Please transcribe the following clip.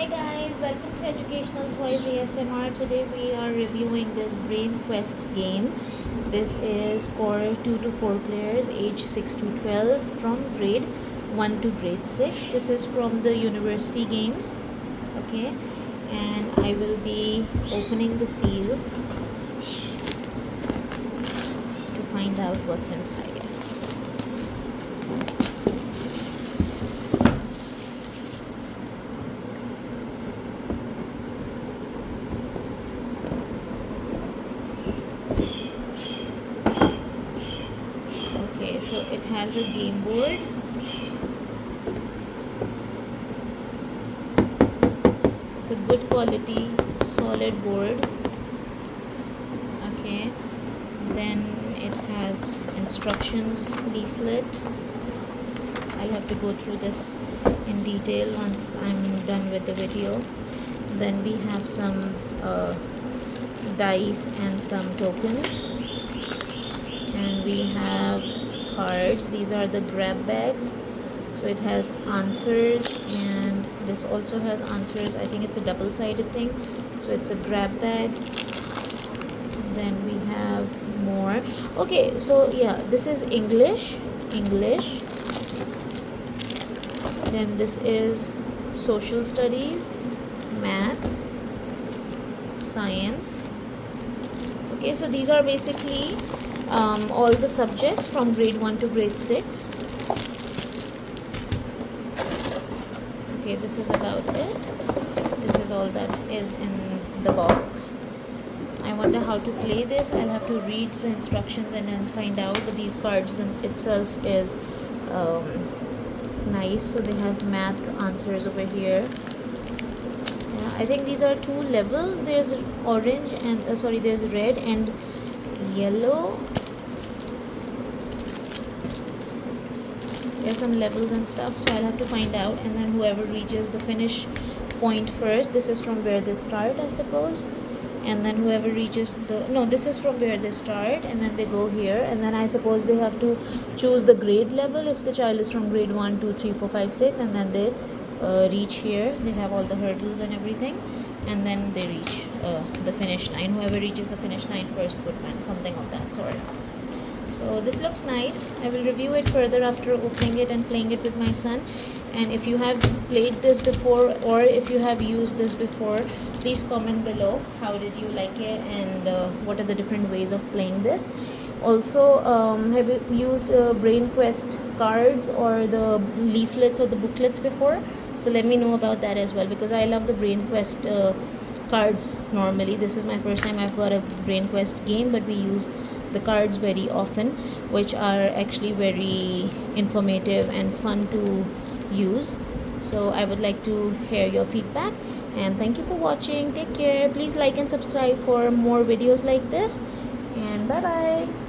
Hi guys, welcome to Educational Toys ASMR. Today we are reviewing this Brain Quest game. This is for 2 to 4 players age 6 to 12 from grade 1 to grade 6. This is from the University Games. Okay, and I will be opening the seal to find out what's inside. Okay, so it has a game board. It's a good quality solid board. Okay, then it has instructions leaflet. I'll have to go through this in detail once I'm done with the video. Then we have some dice and some tokens, and we have cards. These are the grab bags, so it has answers, and this also has answers. I think it's a double-sided thing, so it's a grab bag. Then we have more. Okay, so yeah, this is English. Then this is social studies, math, science. Okay, so these are basically all the subjects from grade 1 to grade 6. Okay, this is about it. This is all that is in the box. I wonder how to play this. I'll have to read the instructions and then find out. But these cards itself is nice. So they have math answers over here. I think these are 2 levels. There's orange and there's red and yellow. There's some levels and stuff, so I'll have to find out. And then whoever reaches the finish point first, this is from where they start, I suppose. And then whoever reaches this is from where they start, and then they go here, and then I suppose they have to choose the grade level if the child is from grade 1, 2, 3, 4, 5, 6, and then they reach here. They have all the hurdles and everything, and then they reach the finish line. Whoever reaches the finish line first would win, something of that sort. So this looks nice. I will review it further after opening it and playing it with my son. And if you have played this before, or if you have used this before, please comment below how did you like it, and what are the different ways of playing this. Also, have you used Brain Quest cards or the leaflets or the booklets before? So let me know about that as well, because I love the Brain Quest cards normally. This is my first time I've got a Brain Quest game, but we use the cards very often, which are actually very informative and fun to use. So I would like to hear your feedback, and thank you for watching. Take care. Please like and subscribe for more videos like this, and bye bye.